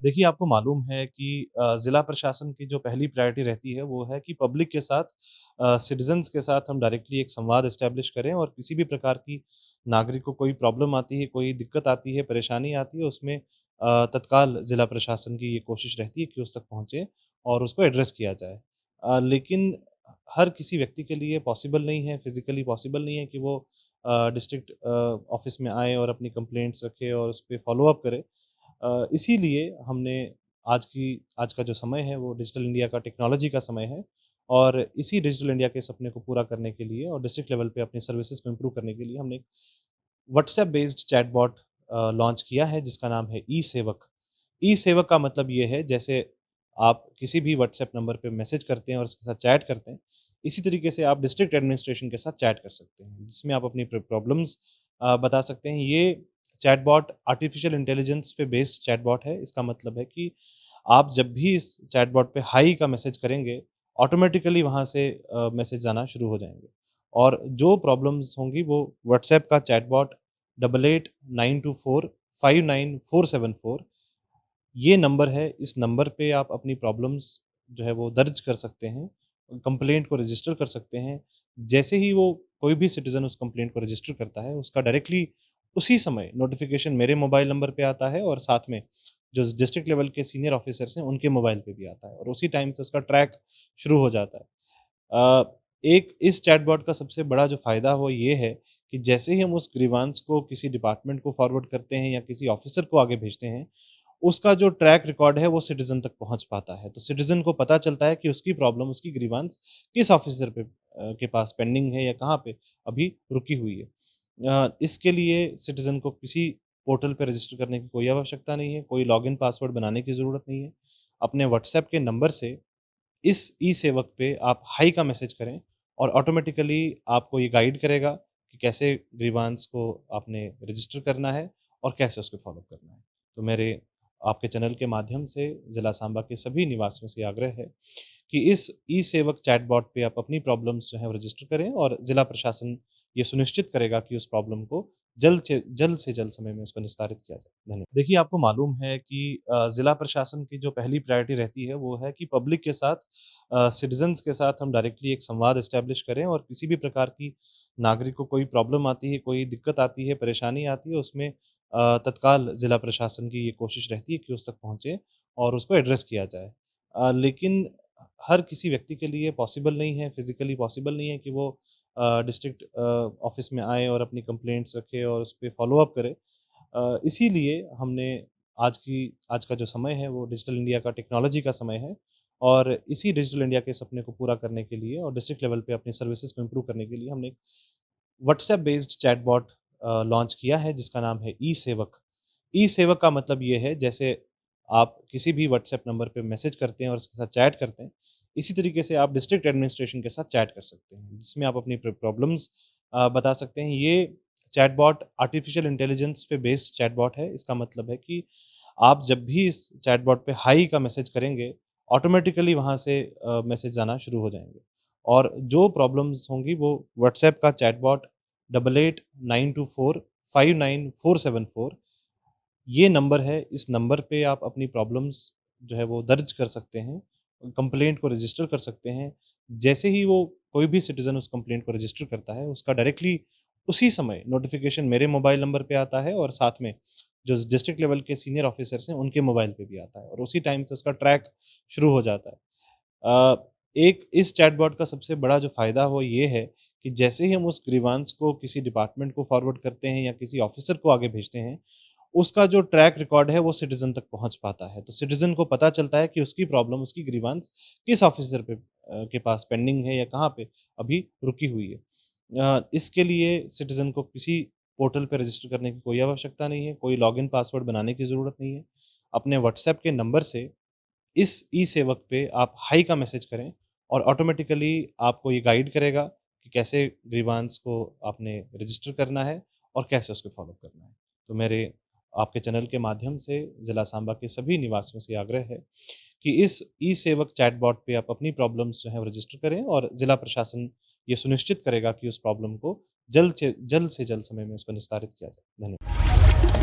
देखिए, आपको मालूम है कि ज़िला प्रशासन की जो पहली प्रायोरिटी रहती है, वो है कि पब्लिक के साथ सिटीज़न्स के साथ हम डायरेक्टली एक संवाद एस्टैब्लिश करें और किसी भी प्रकार की नागरिक को कोई प्रॉब्लम आती है, कोई दिक्कत आती है, परेशानी आती है, उसमें तत्काल ज़िला प्रशासन की ये कोशिश रहती है कि उस तक पहुँचे और उसको एड्रेस किया जाए। लेकिन हर किसी व्यक्ति के लिए पॉसिबल नहीं है, फिज़िकली पॉसिबल नहीं है कि वो डिस्ट्रिक्ट ऑफ़िस में आए और अपनी कंप्लेंट्स रखे और उसपे फ़ॉलो अप करे। इसीलिए हमने आज का जो समय है वो डिजिटल इंडिया का टेक्नोलॉजी का समय है और इसी डिजिटल इंडिया के सपने को पूरा करने के लिए और डिस्ट्रिक्ट लेवल पे अपनी सर्विसेज को इम्प्रूव करने के लिए हमने व्हाट्सएप बेस्ड चैटबॉट लॉन्च किया है जिसका नाम है ई सेवक। ई सेवक का मतलब ये है जैसे आप किसी भी व्हाट्सएप नंबर पे मैसेज करते हैं और उसके साथ चैट करते हैं, इसी तरीके से आप डिस्ट्रिक्ट एडमिनिस्ट्रेशन के साथ चैट कर सकते हैं, जिसमें आप अपनी प्रॉब्लम्स बता सकते हैं। ये चैटबॉट आर्टिफिशियल इंटेलिजेंस पे बेस्ड चैटबॉट है। इसका मतलब है कि आप जब भी इस चैटबॉट पे हाई का मैसेज करेंगे, ऑटोमेटिकली वहाँ से मैसेज आना शुरू हो जाएँगे और जो प्रॉब्लम्स होंगी वो व्हाट्सएप का चैटबॉट 8892459474 ये नंबर है। इस नंबर पे आप अपनी प्रॉब्लम्स जो है वो दर्ज कर सकते हैं, कंप्लेंट को रजिस्टर कर सकते हैं। जैसे ही वो कोई भी सिटीज़न उस कंप्लेंट को रजिस्टर करता है, उसका डायरेक्टली उसी समय नोटिफ़िकेशन मेरे मोबाइल नंबर पे आता है और साथ में जो डिस्ट्रिक्ट लेवल के सीनियर ऑफ़िसर्स हैं, उनके मोबाइल पे भी आता है और उसी टाइम से उसका ट्रैक शुरू हो जाता है। एक इस चैटबॉट का सबसे बड़ा जो फ़ायदा वो ये है कि जैसे ही हम उस ग्रीवांस को किसी डिपार्टमेंट को फॉरवर्ड करते हैं या किसी ऑफ़िसर को आगे भेजते हैं, उसका जो ट्रैक रिकॉर्ड है वो सिटीज़न तक पहुँच पाता है। तो सिटीज़न को पता चलता है कि उसकी प्रॉब्लम, उसकी ग्रीवांस किस ऑफ़िसर पे के पास पेंडिंग है या कहाँ पे अभी रुकी हुई है। इसके लिए सिटीज़न को किसी पोर्टल पे रजिस्टर करने की कोई आवश्यकता नहीं है, कोई लॉगिन पासवर्ड बनाने की ज़रूरत नहीं है। अपने व्हाट्सएप के नंबर से इस ई सेवक पे आप हाई का मैसेज करें और ऑटोमेटिकली आपको ये गाइड करेगा कि कैसे ग्रीवांस को आपने रजिस्टर करना है और कैसे उसको फॉलो करना है। तो मेरे आपके चैनल के माध्यम से ज़िला सांबा के सभी निवासियों से आग्रह है कि इस ई सेवक चैटबॉट पे आप अपनी प्रॉब्लम्स जो हैं वो रजिस्टर करें और ज़िला प्रशासन ये सुनिश्चित करेगा कि उस प्रॉब्लम को जल्द से जल्द समय में उसको निस्तारित किया जाए। धन्यवाद। देखिए, आपको मालूम है कि ज़िला प्रशासन की जो पहली प्रायोरिटी रहती है वो है कि पब्लिक के साथ सिटीज़न्स के साथ हम डायरेक्टली एक संवाद एस्टैब्लिश करें और किसी भी प्रकार की नागरिक को कोई प्रॉब्लम आती है, कोई दिक्कत आती है, परेशानी आती है, उसमें तत्काल ज़िला प्रशासन की ये कोशिश रहती है कि उस तक पहुँचे और उसको एड्रेस किया जाए। लेकिन हर किसी व्यक्ति के लिए पॉसिबल नहीं है, फिज़िकली पॉसिबल नहीं है कि वो डिस्ट्रिक्ट ऑफ़िस में आए और अपनी कंप्लेंट्स रखे और उसपे फ़ॉलो अप करे। इसीलिए हमने आज का जो समय है वो डिजिटल इंडिया का टेक्नोलॉजी का समय है और इसी डिजिटल इंडिया के सपने को पूरा करने के लिए और डिस्ट्रिक्ट लेवल पे अपनी सर्विसेज को इम्प्रूव करने के लिए हमने व्हाट्सएप बेस्ड चैटबॉट लॉन्च किया है जिसका नाम है ई सेवक। ई सेवक का मतलब ये है जैसे आप किसी भी व्हाट्सएप नंबर पे मैसेज करते हैं और उसके साथ चैट करते हैं, इसी तरीके से आप डिस्ट्रिक्ट एडमिनिस्ट्रेशन के साथ चैट कर सकते हैं, जिसमें आप अपनी प्रॉब्लम्स बता सकते हैं। ये चैटबॉट आर्टिफिशियल इंटेलिजेंस पे बेस्ड चैटबॉट है। इसका मतलब है कि आप जब भी इस चैटबॉट पे हाई का मैसेज करेंगे, ऑटोमेटिकली वहाँ से मैसेज आना शुरू हो जाएँगे और जो प्रॉब्लम्स होंगी वो व्हाट्सएप का चैटबॉट 8892459474 ये नंबर है। इस नंबर पे आप अपनी प्रॉब्लम्स जो है वो दर्ज कर सकते हैं, कंप्लेंट को रजिस्टर कर सकते हैं। जैसे ही वो कोई भी सिटीज़न उस कंप्लेंट को रजिस्टर करता है, उसका डायरेक्टली उसी समय नोटिफ़िकेशन मेरे मोबाइल नंबर पे आता है और साथ में जो डिस्ट्रिक्ट लेवल के सीनियर ऑफ़िसर्स हैं, उनके मोबाइल पे भी आता है और उसी टाइम से उसका ट्रैक शुरू हो जाता है। एक इस चैटबॉट का सबसे बड़ा जो फ़ायदा वो ये है कि जैसे ही हम उस ग्रीवांस को किसी डिपार्टमेंट को फॉरवर्ड करते हैं या किसी ऑफ़िसर को आगे भेजते हैं, उसका जो ट्रैक रिकॉर्ड है वो सिटीज़न तक पहुँच पाता है। तो सिटीज़न को पता चलता है कि उसकी प्रॉब्लम, उसकी ग्रीवांस किस ऑफ़िसर पे के पास पेंडिंग है या कहाँ पे अभी रुकी हुई है। इसके लिए सिटीज़न को किसी पोर्टल पे रजिस्टर करने की कोई आवश्यकता नहीं है, कोई लॉगिन पासवर्ड बनाने की ज़रूरत नहीं है। अपने व्हाट्सएप के नंबर से इस ई सेवक पे आप हाई का मैसेज करें और ऑटोमेटिकली आपको ये गाइड करेगा कि कैसे ग्रीवांस को आपने रजिस्टर करना है और कैसे उसको फॉलो करना है। तो मेरे आपके चैनल के माध्यम से ज़िला सांबा के सभी निवासियों से आग्रह है कि इस ई सेवक चैटबॉट पे आप अपनी प्रॉब्लम्स जो हैं वो रजिस्टर करें और ज़िला प्रशासन ये सुनिश्चित करेगा कि उस प्रॉब्लम को जल्द से जल्द समय में उसको निस्तारित किया जाए। धन्यवाद।